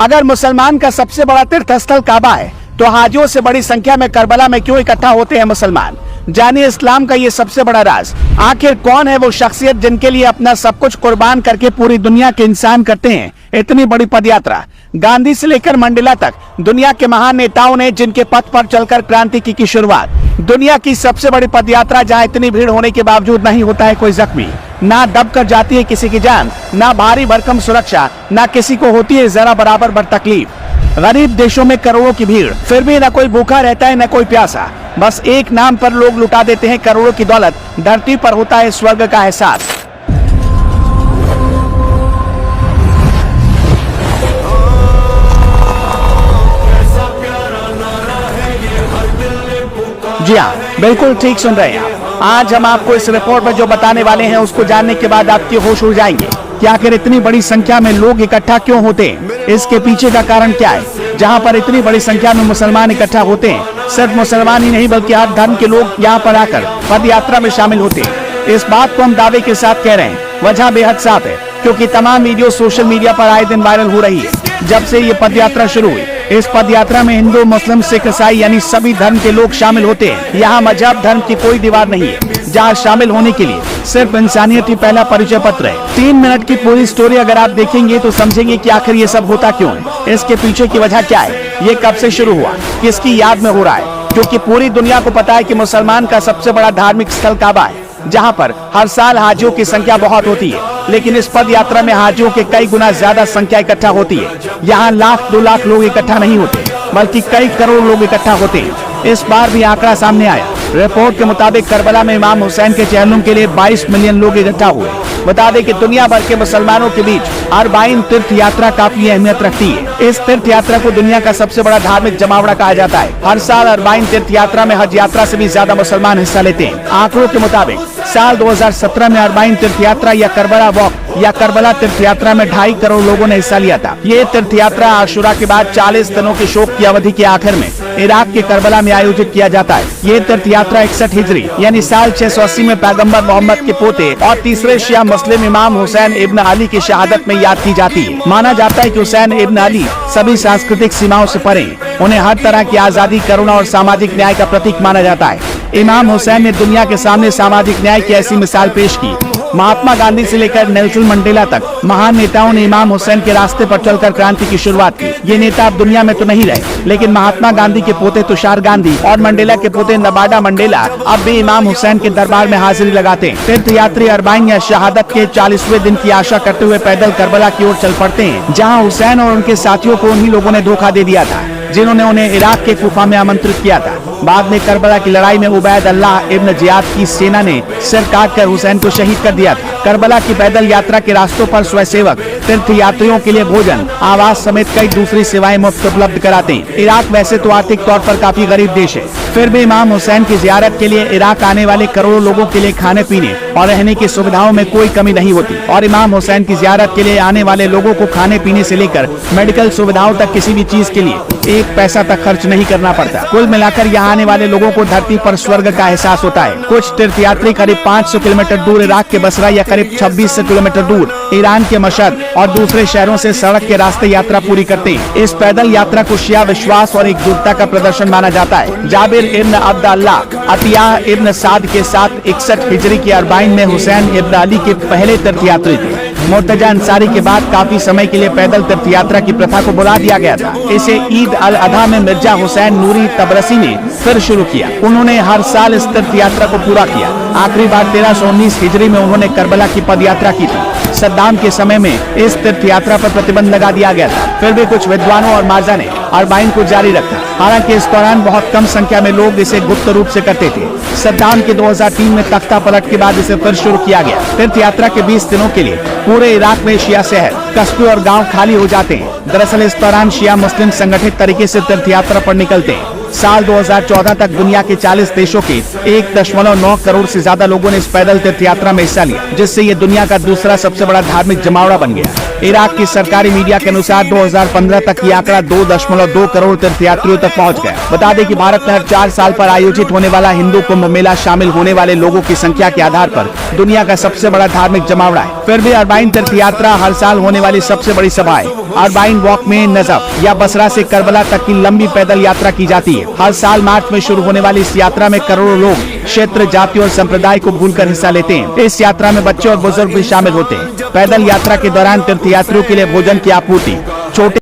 अगर मुसलमान का सबसे बड़ा तीर्थ स्थल काबा है तो हाजियों से बड़ी संख्या में करबला में क्यों इकट्ठा होते हैं मुसलमान? जानिए इस्लाम का ये सबसे बड़ा राज। आखिर कौन है वो शख्सियत जिनके लिए अपना सब कुछ कुर्बान करके पूरी दुनिया के इंसान करते हैं इतनी बड़ी पदयात्रा? गांधी से लेकर मंडेला तक दुनिया के महान नेताओं ने जिनके पथ पर चलकर क्रांति की शुरुआत। दुनिया की सबसे बड़ी पदयात्रा जहां इतनी भीड़ होने के बावजूद नहीं होता है कोई जख्मी, ना दब कर जाती है किसी की जान, ना भारी भरकम सुरक्षा, ना किसी को होती है जरा बराबर भर तकलीफ। गरीब देशों में करोड़ों की भीड़, फिर भी न कोई भूखा रहता है न कोई प्यासा। बस एक नाम पर लोग लुटा देते हैं करोड़ों की दौलत। धरती पर होता है स्वर्ग का एहसास। जी हाँ, बिल्कुल ठीक सुन रहे हैं आप। आज हम आपको इस रिपोर्ट में जो बताने वाले हैं उसको जानने के बाद आपके होश उड़ जाएंगे कि आखिर इतनी बड़ी संख्या में लोग इकट्ठा क्यों होते हैं, इसके पीछे का कारण क्या है। जहाँ पर इतनी बड़ी संख्या में मुसलमान इकट्ठा होते हैं, सिर्फ मुसलमान ही नहीं बल्कि हर धर्म के लोग यहाँ पर आकर पद यात्रा में शामिल होते हैं। इस बात को हम दावे के साथ कह रहे हैं। वजह बेहद साफ है, क्योंकि तमाम वीडियो सोशल मीडिया पर आए दिन वायरल हो रही है। जब से ये पद यात्रा शुरू हुई, इस पद यात्रा में हिंदू, मुस्लिम, सिख, ईसाई यानी सभी धर्म के लोग शामिल होते हैं। यहाँ मजहब धर्म की कोई दीवार नहीं है। जहाँ शामिल होने के लिए सिर्फ इंसानियत ही पहला परिचय पत्र है। 3 मिनट की पूरी स्टोरी अगर आप देखेंगे तो समझेंगे कि आखिर ये सब होता क्यों है, इसके पीछे की वजह क्या है, ये कब से शुरू हुआ, किसकी याद में हो रहा है। क्योंकि पूरी दुनिया को पता है कि मुसलमान का सबसे बड़ा धार्मिक स्थल काबा है, जहाँ पर हर साल हाजियों की संख्या बहुत होती है। लेकिन इस पद यात्रा में हाजियों के कई गुना ज्यादा संख्या इकट्ठा होती है। यहाँ 1-2 लाख लोग इकट्ठा नहीं होते, बल्कि कई करोड़ लोग इकट्ठा होते हैं। इस बार भी आंकड़ा सामने आया। रिपोर्ट के मुताबिक करबला में इमाम हुसैन के चेहल्लुम के लिए 22 मिलियन लोग इकट्ठा हुए। बता दें कि दुनिया भर के मुसलमानों के बीच अरबाइन तीर्थ यात्रा काफी अहमियत रखती है। इस तीर्थ यात्रा को दुनिया का सबसे बड़ा धार्मिक जमावड़ा कहा जाता है। हर साल अरबाइन तीर्थ यात्रा में हज यात्रा से भी ज्यादा मुसलमान हिस्सा लेते हैं। आंकड़ों के मुताबिक साल 2017 में अरबाइन तीर्थ यात्रा या करबला वॉक या करबला तीर्थ यात्रा में 2.5 करोड़ लोगों ने हिस्सा लिया था। ये तीर्थ यात्रा आशुरा के बाद 40 दिनों की शोक की अवधि के आखिर में इराक के करबला में आयोजित किया जाता है। ये तीर्थ यात्रा 61 हिजरी यानी साल 680 में पैगंबर मोहम्मद के पोते और तीसरे शिया मुस्लिम इमाम हुसैन इब्न अली की शहादत में याद की जाती है। माना जाता है कि हुसैन इब्न अली सभी सांस्कृतिक सीमाओं से परे, उन्हें हर तरह की आजादी, करुणा और सामाजिक न्याय का प्रतीक माना जाता है। इमाम हुसैन ने दुनिया के सामने सामाजिक न्याय की ऐसी मिसाल पेश की। महात्मा गांधी से लेकर नेल्सन मंडेला तक महान नेताओं ने इमाम हुसैन के रास्ते पर चलकर क्रांति की शुरुआत की। ये नेता अब दुनिया में तो नहीं रहे, लेकिन महात्मा गांधी के पोते तुषार गांधी और मंडेला के पोते नबाडा मंडेला अब भी इमाम हुसैन के दरबार में हाजिरी लगाते हैं। तीर्थ यात्री अरबाइन या शहादत के 40वें दिन की आशा करते हुए पैदल करबला की ओर चल पड़ते हैं, जहाँ हुसैन और उनके साथियों को उन्हीं लोगों ने धोखा दे दिया था जिन्होंने उन्हें इराक के कुफा में आमंत्रित किया था। बाद में करबला की लड़ाई में उबैद अल्लाह इब्न जियाद की सेना ने सिर काट कर हुसैन को शहीद कर दिया था। करबला की पैदल यात्रा के रास्तों पर स्वयंसेवक तीर्थ यात्रियों के लिए भोजन, आवास समेत कई दूसरी सेवाएं मुफ्त उपलब्ध कराते हैं। इराक वैसे तो आर्थिक तौर पर काफी गरीब देश है, फिर भी इमाम हुसैन की जियारत के लिए इराक आने वाले करोड़ों लोगों के लिए खाने पीने और रहने की सुविधाओं में कोई कमी नहीं होती। और इमाम हुसैन की जियारत के लिए आने वाले लोगों को खाने पीने से लेकर मेडिकल सुविधाओं तक किसी भी चीज के लिए 1 पैसा तक खर्च नहीं करना पड़ता। कुल मिलाकर यहाँ आने वाले लोगों को धरती पर स्वर्ग का एहसास होता है। कुछ तीर्थयात्री करीब 500 किलोमीटर दूर इराक के बसरा या करीब 2600 किलोमीटर दूर ईरान के मशहद और दूसरे शहरों से सड़क के रास्ते यात्रा पूरी करते हैं। इस पैदल यात्रा को शिया विश्वास और एकजुटता का प्रदर्शन माना जाता है। जाबिर इब्न अब्द अल्लाह अतियाह इब्न साद के साथ 61 हिजरी की अरबाइन में हुसैन इब्न अली के पहले तीर्थयात्री थे। मुर्तजा अंसारी के बाद काफी समय के लिए पैदल तीर्थ यात्रा की प्रथा को बुला दिया गया था। इसे ईद अल अधा में मिर्जा हुसैन नूरी तबरसी ने फिर शुरू किया। उन्होंने हर साल इस तीर्थ यात्रा को पूरा किया। आखिरी बार 1319 हिजरी में उन्होंने करबला की पद यात्रा की थी। सद्दाम के समय में इस तीर्थ यात्रा पर प्रतिबंध लगा दिया गया था, फिर भी कुछ विद्वानों और मार्जा ने अरबाइन को जारी रखा। हालांकि इस दौरान बहुत कम संख्या में लोग इसे गुप्त रूप से करते थे। सद्दाम के 2003 में तख्ता पलट के बाद इसे फिर शुरू किया गया। तीर्थ यात्रा के 20 दिनों के लिए पूरे इराक में शिया शहर, कस्बे और गांव खाली हो जाते हैं। दरअसल इस दौरान शिया मुस्लिम संगठित तरीके से तीर्थ यात्रा पर निकलते हैं। साल 2014 तक दुनिया के 40 देशों के 1.9 करोड़ से ज्यादा लोगों ने इस पैदल तीर्थ यात्रा में हिस्सा लिया, जिससे ये दुनिया का दूसरा सबसे बड़ा धार्मिक जमावड़ा बन गया। इराक की सरकारी मीडिया के अनुसार 2015 तक ये आंकड़ा 2.2 करोड़ तीर्थयात्रियों तक पहुंच गया। बता दें कि भारत में हर 4 साल पर आयोजित होने वाला हिंदू कुंभ मेला शामिल होने वाले लोगों की संख्या के आधार पर दुनिया का सबसे बड़ा धार्मिक जमावड़ा है। फिर भी अरबाइन तीर्थ यात्रा हर साल होने वाली सबसे बड़ी सभा है। अरबाइन वॉक में नजफ या बसरा से करबला तक की लंबी पैदल यात्रा की जाती है। हर साल मार्च में शुरू होने वाली इस यात्रा में करोड़ों लोग क्षेत्र, जाति और संप्रदाय को भूलकर हिस्सा लेते हैं। इस यात्रा में बच्चे और बुजुर्ग भी शामिल होते हैं। पैदल यात्रा के दौरान तीर्थयात्रियों के लिए भोजन की आपूर्ति छोटे